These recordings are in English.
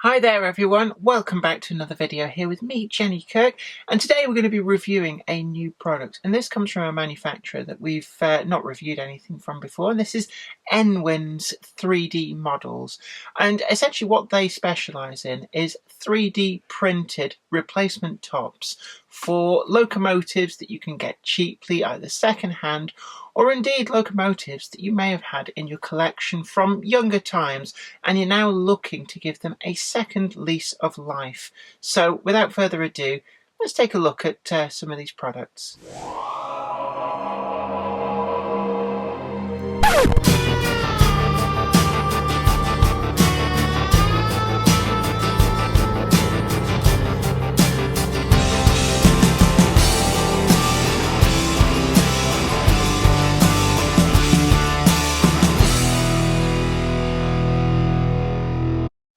Hi there everyone, welcome back to another video here with me, Jenny Kirk, and today we're going to be reviewing a new product, and this comes from a manufacturer that we've not reviewed anything from before, and this is Enwin's 3D models. And essentially what they specialise in is 3D printed replacement tops for locomotives that you can get cheaply, either second hand or indeed locomotives that you may have had in your collection from younger times and you're now looking to give them a second lease of life. So without further ado, let's take a look at some of these products.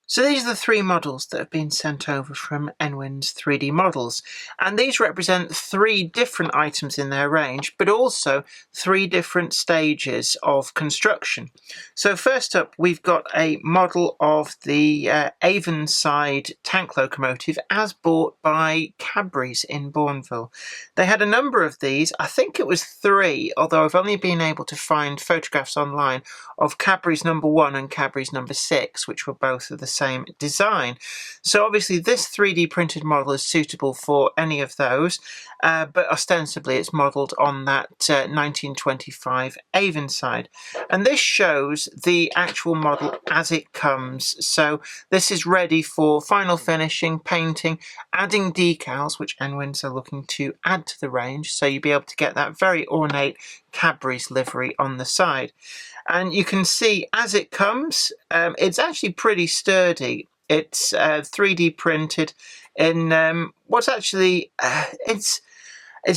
So these are the three models that have been sent over from Enwin's 3D models, and these represent three different items in their range, but also three different stages of construction. So first up, we've got a model of the Avon side tank locomotive as bought by Cadbury's in Bourneville. They had a number of these, I think it was 3, although I've only been able to find photographs online of Cadbury's number 1 and Cadbury's number 6, which were both of the same design. So obviously this 3D printed model is suitable for any of those, but ostensibly it's modelled on that 1925 Avon side. And this shows the actual model as it comes. So this is ready for final finishing, painting, adding decals, which Enwin's are looking to add to the range. So you'll be able to get that very ornate Cadbury's livery on the side. And you can see as it comes, it's actually pretty sturdy. It's 3D printed in what's actually, it's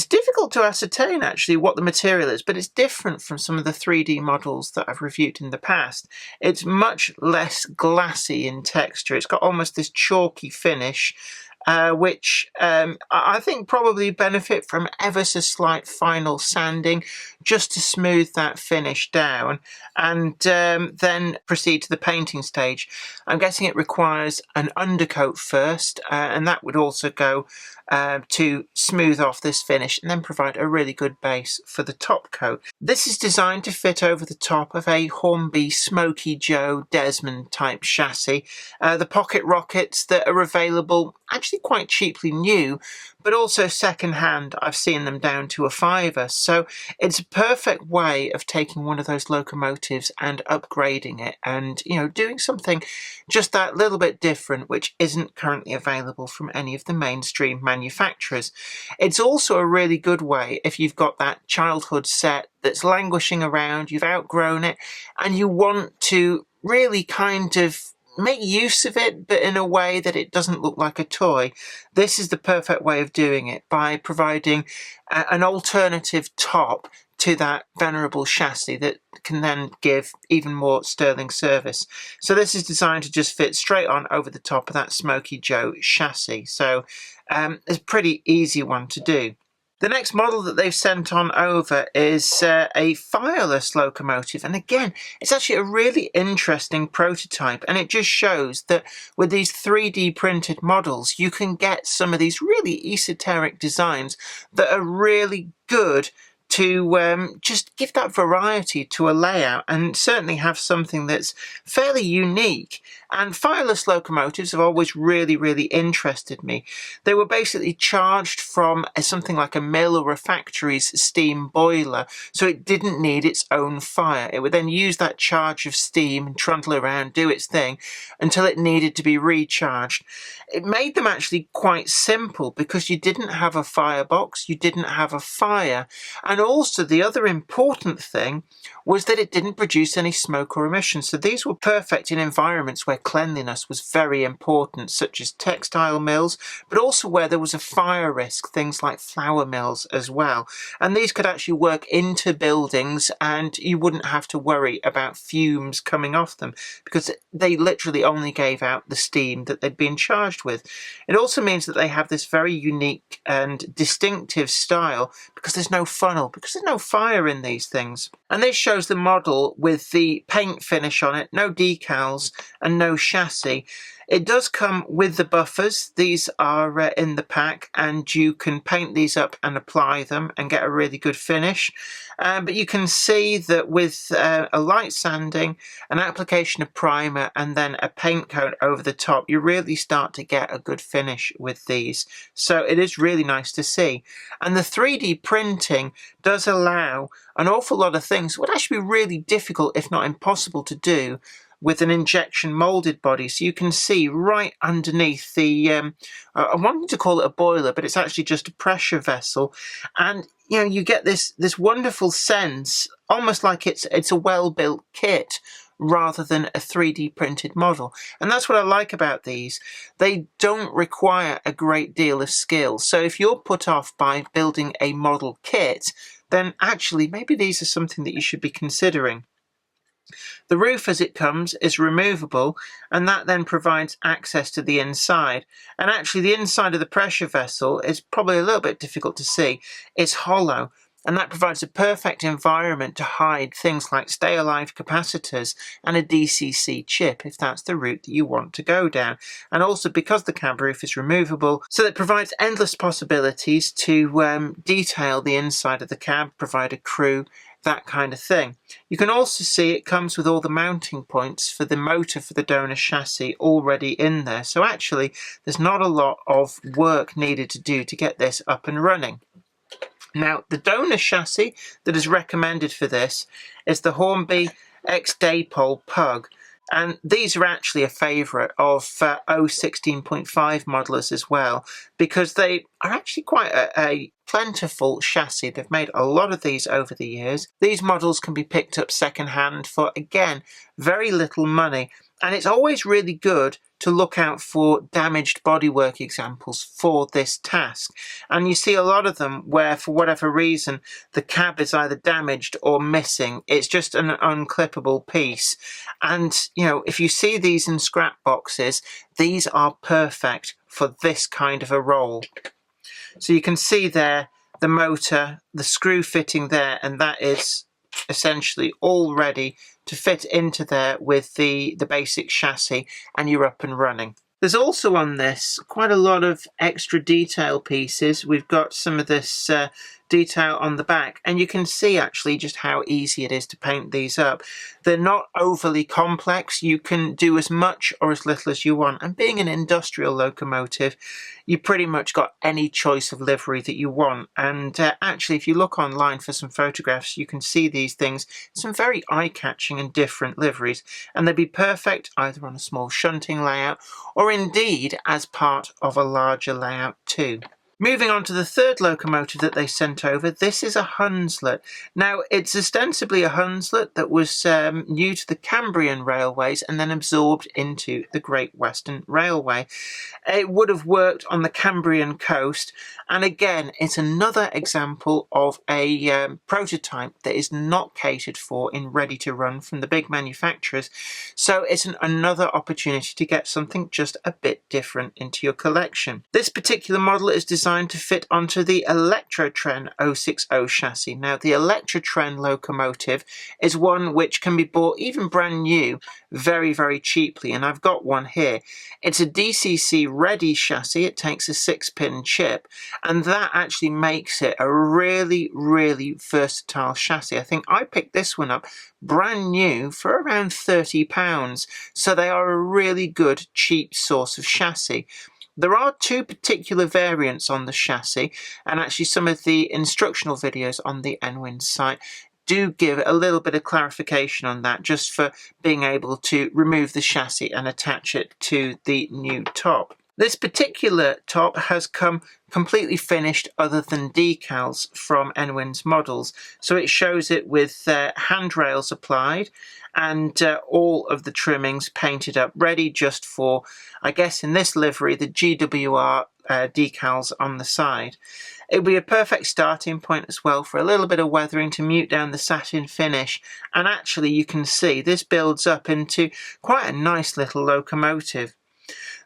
difficult to ascertain actually what the material is, but it's different from some of the 3D models that I've reviewed in the past. It's much less glassy in texture. It's got almost this chalky finish, which I think probably benefit from ever so slight final sanding just to smooth that finish down, and then proceed to the painting stage. I'm guessing it requires an undercoat first, and that would also go to smooth off this finish and then provide a really good base for the top coat. This is designed to fit over the top of a Hornby Smoky Joe Desmond type chassis. The pocket rockets that are available actually quite cheaply new, but also second hand. I've seen them down to £5. So it's a perfect way of taking one of those locomotives and upgrading it and, you know, doing something just that little bit different, which isn't currently available from any of the mainstream manufacturers. It's also a really good way if you've got that childhood set that's languishing around, you've outgrown it, and you want to really kind of make use of it, but in a way that it doesn't look like a toy. This is the perfect way of doing it, by providing an alternative top to that venerable chassis that can then give even more sterling service. So this is designed to just fit straight on over the top of that Smoky Joe chassis. So it's a pretty easy one to do. The next model that they've sent on over is a Fireless Locomotive, and again it's actually a really interesting prototype, and it just shows that with these 3D printed models you can get some of these really esoteric designs that are really good to just give that variety to a layout and certainly have something that's fairly unique. And Fireless locomotives have always really interested me. They were basically charged from something like a mill or a factory's steam boiler, so it didn't need its own fire. It would then use that charge of steam and trundle around, do its thing, until it needed to be recharged. It made them actually quite simple because you didn't have a firebox, you didn't have a fire, and also the other important thing was that it didn't produce any smoke or emissions. So these were perfect in environments where cleanliness was very important, such as textile mills, but also where there was a fire risk, things like flour mills as well. And these could actually work into buildings and you wouldn't have to worry about fumes coming off them because they literally only gave out the steam that they'd been charged with. It also means that they have this very unique and distinctive style because there's no funnel, because there's no fire in these things. And this shows the model with the paint finish on it, no decals and no 6.0 chassis. It does come with the buffers. These are in the pack, and you can paint these up and apply them and get a really good finish. But you can see that with a light sanding, an application of primer, and then a paint coat over the top, you really start to get a good finish with these. So it is really nice to see. And the 3D printing does allow an awful lot of things that would actually be really difficult, if not impossible, to do with an injection molded body. So you can see right underneath the, I'm wanting to call it a boiler, but it's actually just a pressure vessel. And, you know, you get this wonderful sense, almost like it's a well-built kit rather than a 3D printed model. And that's what I like about these. They don't require a great deal of skill. So if you're put off by building a model kit, then actually maybe these are something that you should be considering. The roof as it comes is removable, and that then provides access to the inside. And actually the inside of the pressure vessel is probably a little bit difficult to see. It's hollow, and that provides a perfect environment to hide things like stay alive capacitors and a DCC chip if that's the route that you want to go down. And also because the cab roof is removable, so it provides endless possibilities to detail the inside of the cab, provide a crew, that kind of thing. You can also see it comes with all the mounting points for the motor for the donor chassis already in there. So actually there's not a lot of work needed to do to get this up and running. Now the donor chassis that is recommended for this is the Hornby X-Daypole Pug. And these are actually a favourite of 016.5 modelers as well, because they are actually quite a plentiful chassis. They've made a lot of these over the years. These models can be picked up second-hand for, again, very little money. And it's always really good to look out for damaged bodywork examples for this task. And you see a lot of them where, for whatever reason, the cab is either damaged or missing. It's just an unclippable piece. And, you know, if you see these in scrap boxes, these are perfect for this kind of a role. So you can see there the motor, the screw fitting there, and that is essentially all ready to fit into there with the basic chassis, and you're up and running. There's also on this quite a lot of extra detail pieces. We've got some of this detail on the back, and you can see actually just how easy it is to paint these up. They're not overly complex. You can do as much or as little as you want, and being an industrial locomotive, you pretty much got any choice of livery that you want. And actually, if you look online for some photographs, you can see these things, some very eye-catching and different liveries, and they'd be perfect either on a small shunting layout or indeed as part of a larger layout too. Moving on to the third locomotive that they sent over, this is a Hunslet. Now, it's ostensibly a Hunslet that was new to the Cambrian railways and then absorbed into the Great Western Railway. It would have worked on the Cambrian coast, and again, it's another example of a prototype that is not catered for in ready-to-run from the big manufacturers, so it's another opportunity to get something just a bit different into your collection. This particular model is designed to fit onto the Electrotren 060 chassis. Now, the Electrotren locomotive is one which can be bought even brand new very, very cheaply, and I've got one here. It's a DCC ready chassis. It takes a 6-pin chip, and that actually makes it a really, really versatile chassis. I think I picked this one up brand new for around £30, so they are a really good, cheap source of chassis. There are two particular variants on the chassis, and actually some of the instructional videos on the Enwin site do give a little bit of clarification on that, just for being able to remove the chassis and attach it to the new top. This particular top has come completely finished other than decals from Enwin's models. So it shows it with handrails applied and all of the trimmings painted up, ready just for, I guess in this livery, the GWR decals on the side. It would be a perfect starting point as well for a little bit of weathering to mute down the satin finish. And actually you can see this builds up into quite a nice little locomotive.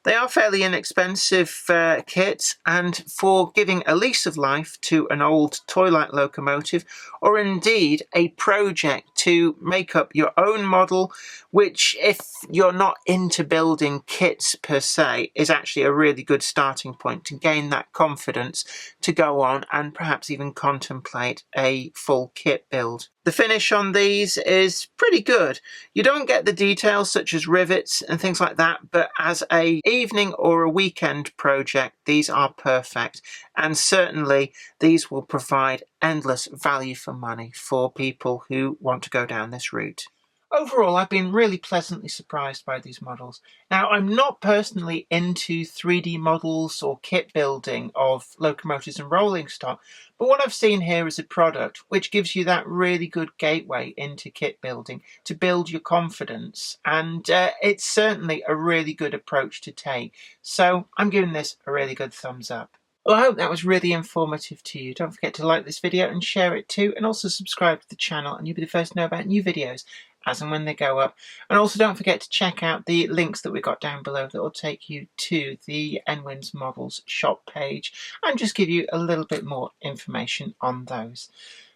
They are fairly inexpensive kits, and for giving a lease of life to an old toy-like locomotive, or indeed a project to make up your own model, which, if you're not into building kits per se, is actually a really good starting point to gain that confidence to go on and perhaps even contemplate a full kit build. The finish on these is pretty good. You don't get the details such as rivets and things like that, but as an evening or a weekend project, these are perfect. And certainly these will provide endless value for money for people who want to go down this route. Overall, I've been really pleasantly surprised by these models. Now, I'm not personally into 3D models or kit building of locomotives and rolling stock, but what I've seen here is a product which gives you that really good gateway into kit building to build your confidence, and it's certainly a really good approach to take. So I'm giving this a really good thumbs up. Well, I hope that was really informative to you. Don't forget to like this video and share it too, and also subscribe to the channel and you'll be the first to know about new videos as and when they go up. And also don't forget to check out the links that we've got down below that will take you to the Enwin's Models shop page and just give you a little bit more information on those.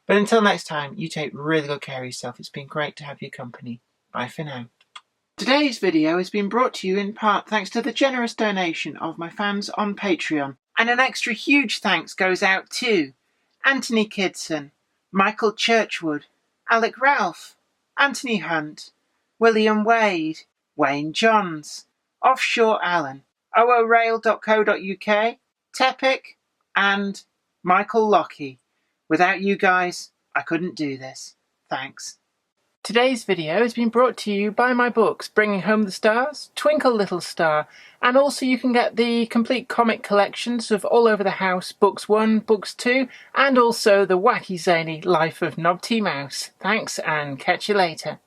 But until next time, you take really good care of yourself. It's been great to have your company. Bye for now. Today's video has been brought to you in part thanks to the generous donation of my fans on Patreon. And an extra huge thanks goes out to Anthony Kidson, Michael Churchwood, Alec Ralph, Anthony Hunt, William Wade, Wayne Johns, Offshore Allen, oorail.co.uk, Tepic, and Michael Lockie. Without you guys, I couldn't do this. Thanks. Today's video has been brought to you by my books, Bringing Home the Stars, Twinkle Little Star, and also you can get the complete comic collections of All Over the House, Books 1, Books 2, and also the wacky zany Life of Knobty Mouse. Thanks, and catch you later.